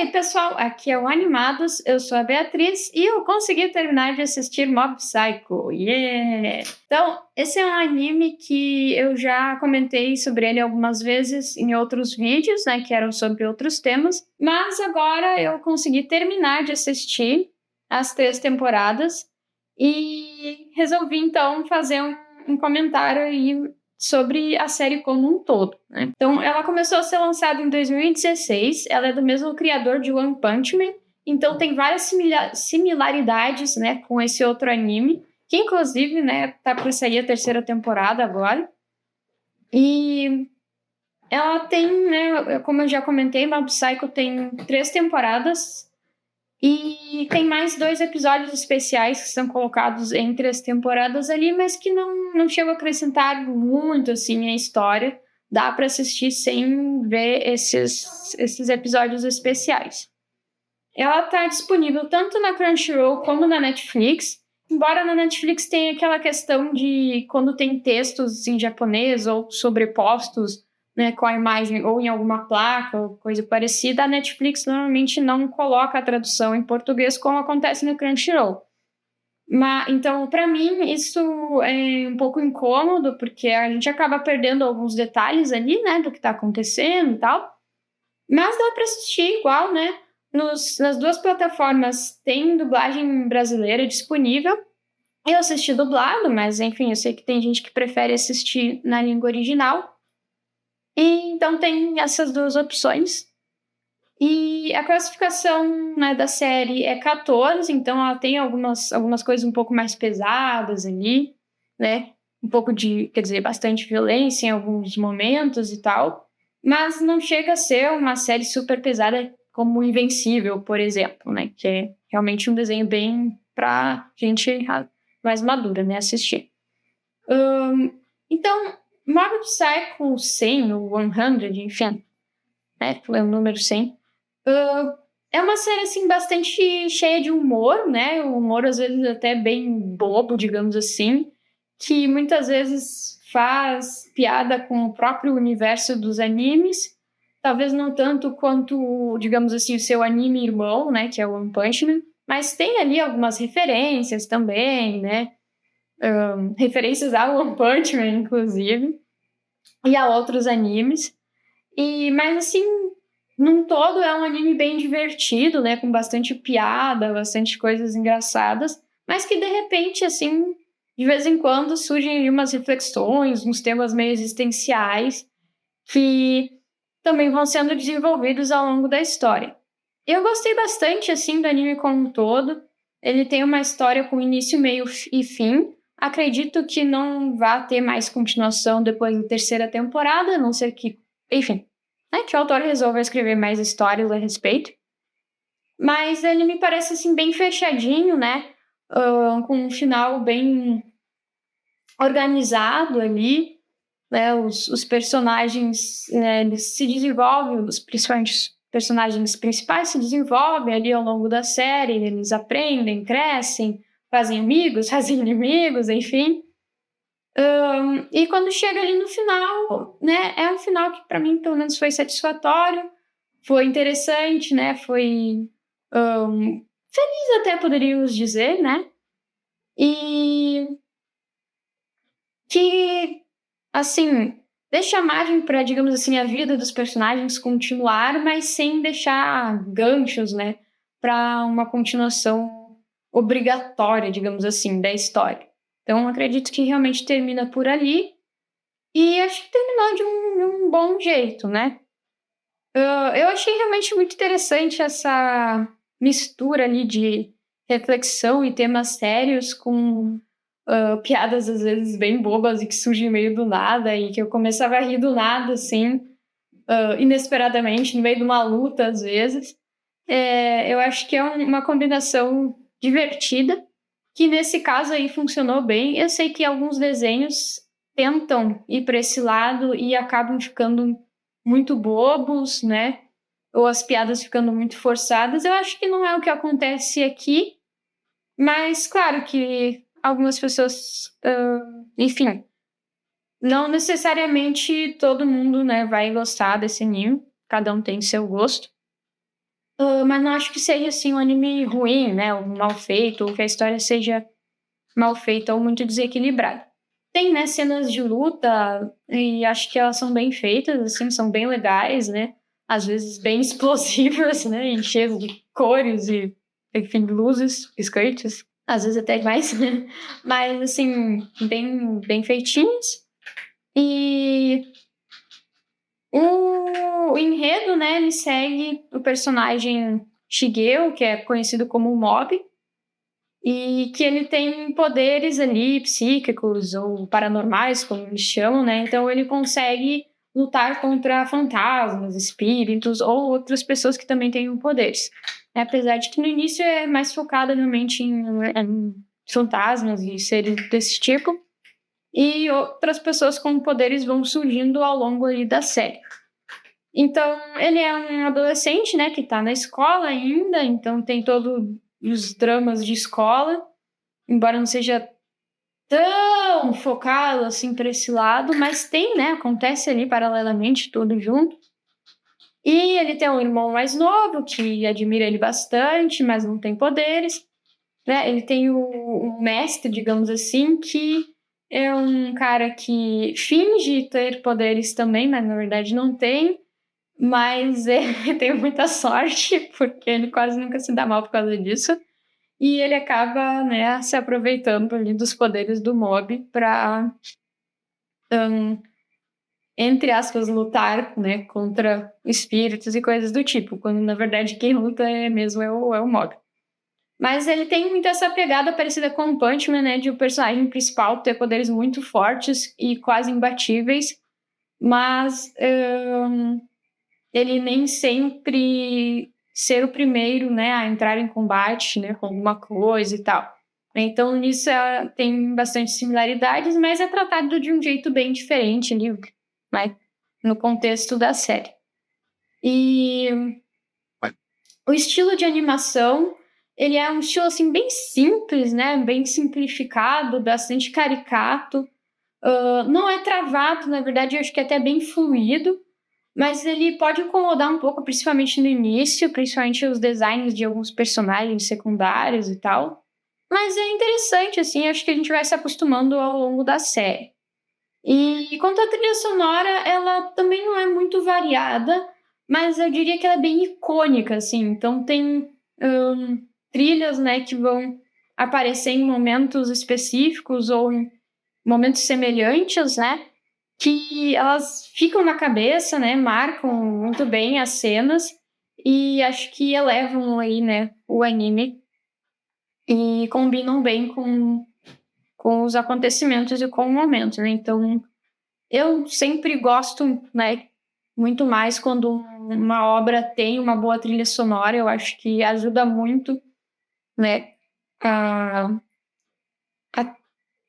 aí, pessoal, aqui é o Animados, eu sou a Beatriz e eu consegui terminar de assistir Mob Psycho, yeah! Então, esse é um anime que eu já comentei sobre ele algumas vezes em outros vídeos, né, que eram sobre outros temas, mas agora eu consegui terminar de assistir as 3 temporadas e resolvi, então, fazer um comentário aí sobre a série como um todo, né? Então, ela começou a ser lançada em 2016, ela é do mesmo criador de One Punch Man, então tem várias similaridades, né, com esse outro anime, que inclusive, né, tá para sair a 3ª temporada agora. E ela tem, né, como eu já comentei, Mob Psycho tem 3 temporadas e tem mais 2 episódios especiais que são colocados entre as temporadas ali, mas que não chegam a acrescentar muito, assim, a história. Dá para assistir sem ver esses episódios especiais. Ela tá disponível tanto na Crunchyroll como na Netflix, embora na Netflix tenha aquela questão de quando tem textos em japonês ou sobrepostos, né, com a imagem ou em alguma placa ou coisa parecida, a Netflix normalmente não coloca a tradução em português como acontece no Crunchyroll. Então, para mim, isso é um pouco incômodo, porque a gente acaba perdendo alguns detalhes ali, né, do que está acontecendo e tal. Mas dá para assistir igual, né? Nas 2 plataformas tem dublagem brasileira disponível. Eu assisti dublado, mas enfim, eu sei que tem gente que prefere assistir na língua original. E então tem essas 2 opções. E a classificação, né, da série é 14, então ela tem algumas coisas um pouco mais pesadas ali, né? Um pouco quer dizer, bastante violência em alguns momentos e tal. Mas não chega a ser uma série super pesada como Invencível, por exemplo, né? Que é realmente um desenho bem pra gente mais madura, né? Assistir. Então, Mob Psycho 100, ou 100, enfim, né? É o número 100. É uma série, assim, bastante cheia de humor, né? Um humor, às vezes, até bem bobo, digamos assim, que muitas vezes faz piada com o próprio universo dos animes, talvez não tanto quanto, digamos assim, o seu anime irmão, né? Que é o One Punch Man, mas tem ali algumas referências também, né? Referências a One Punch Man, inclusive, e a outros animes. Mas, assim, num todo é um anime bem divertido, né? Com bastante piada, bastante coisas engraçadas, mas que, de repente, assim, de vez em quando surgem ali umas reflexões, uns temas meio existenciais que também vão sendo desenvolvidos ao longo da história. Eu gostei bastante, assim, do anime como um todo. Ele tem uma história com início, meio e fim. Acredito que não vá ter mais continuação depois da 3ª temporada, a não ser que, enfim, né, que o autor resolva escrever mais histórias a respeito. Mas ele me parece, assim, bem fechadinho, né? Com um final bem organizado ali, né? Os personagens, né, eles se desenvolvem, principalmente os personagens principais se desenvolvem ali ao longo da série, eles aprendem, crescem, fazem amigos, fazem inimigos, enfim. E quando chega ali no final, né, é um final que para mim pelo menos foi satisfatório, foi interessante, né, foi feliz até poderíamos dizer, né, e que, assim, deixa margem para, digamos assim, a vida dos personagens continuar, mas sem deixar ganchos, né, para uma continuação obrigatória, digamos assim, da história. Então, acredito que realmente termina por ali. E acho que terminou de um bom jeito, né? Eu achei realmente muito interessante essa mistura ali de reflexão e temas sérios com piadas às vezes bem bobas e que surgem meio do nada e que eu começava a rir do nada, assim, inesperadamente, no meio de uma luta às vezes. Eu acho que é uma combinação divertida, que nesse caso aí funcionou bem. Eu sei que alguns desenhos tentam ir para esse lado e acabam ficando muito bobos, né? Ou as piadas ficando muito forçadas. Eu acho que não é o que acontece aqui, mas claro que algumas pessoas, enfim, não necessariamente todo mundo, né, vai gostar desse anime. Cada um tem seu gosto. mas não acho que seja, assim, um anime ruim, né, ou mal feito, ou que a história seja mal feita ou muito desequilibrada. Tem, né, cenas de luta e acho que elas são bem feitas, assim, são bem legais, né, às vezes bem explosivas, né, e cheias de cores e, enfim, luzes, skirts, às vezes até demais, mas, assim, bem feitinhas. E o enredo, né, ele segue o personagem Shigeo, que é conhecido como Mob, e que ele tem poderes ali psíquicos ou paranormais, como eles chamam, né? Então ele consegue lutar contra fantasmas, espíritos ou outras pessoas que também têm poderes. Apesar de que no início é mais focado realmente em fantasmas e seres desse tipo, e outras pessoas com poderes vão surgindo ao longo ali da série. Então, ele é um adolescente, né, que tá na escola ainda, então tem todos os dramas de escola, embora não seja tão focado assim para esse lado, mas tem, né, acontece ali paralelamente tudo junto. E ele tem um irmão mais novo que admira ele bastante, mas não tem poderes, né? Ele tem o mestre, digamos assim, que é um cara que finge ter poderes também, mas na verdade não tem. Mas ele tem muita sorte, porque ele quase nunca se dá mal por causa disso. E ele acaba, né, se aproveitando ali dos poderes do Mob para, entre aspas, lutar, né, contra espíritos e coisas do tipo, quando na verdade quem luta mesmo é o Mob. Mas ele tem muito essa pegada parecida com o Punchman, né, de o personagem principal ter poderes muito fortes e quase imbatíveis, mas ele nem sempre ser o primeiro, né, a entrar em combate, né, com alguma coisa e tal. Então, nisso tem bastante similaridades, mas é tratado de um jeito bem diferente ali, né, no contexto da série. E o estilo de animação, ele é um estilo, assim, bem simples, né, bem simplificado, bastante caricato. Não é travado, na verdade, eu acho que é até bem fluido, mas ele pode incomodar um pouco, principalmente no início, principalmente os designs de alguns personagens secundários e tal. Mas é interessante, assim, acho que a gente vai se acostumando ao longo da série. E quanto à trilha sonora, ela também não é muito variada, mas eu diria que ela é bem icônica, assim. Então tem trilhas, né, que vão aparecer em momentos específicos ou em momentos semelhantes, né? Que elas ficam na cabeça, né? Marcam muito bem as cenas e acho que elevam aí, né, o anime e combinam bem com os acontecimentos e com o momento, né? Então, eu sempre gosto, né, muito mais quando uma obra tem uma boa trilha sonora. Eu acho que ajuda muito, né, a, a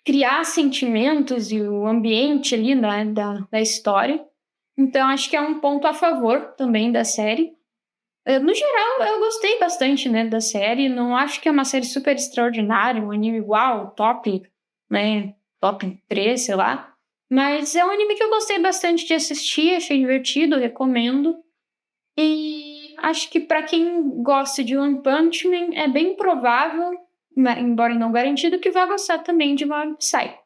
criar sentimentos e o ambiente ali, né, da história. Então, acho que é um ponto a favor também da série. No geral, eu gostei bastante, né, da série. Não acho que é uma série super extraordinária, um anime uau, top, né, top 3, sei lá. Mas é um anime que eu gostei bastante de assistir, achei divertido, recomendo. E acho que para quem gosta de One Punch Man, é bem provável, né, embora não garantido, que vai gostar também de Mob Psycho.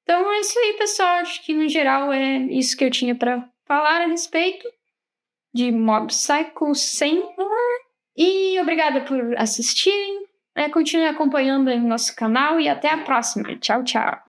Então é isso aí, pessoal. Acho que no geral é isso que eu tinha para falar a respeito de Mob Psycho 100. E obrigada por assistirem. Continue acompanhando aí o nosso canal e até a próxima. Tchau, tchau.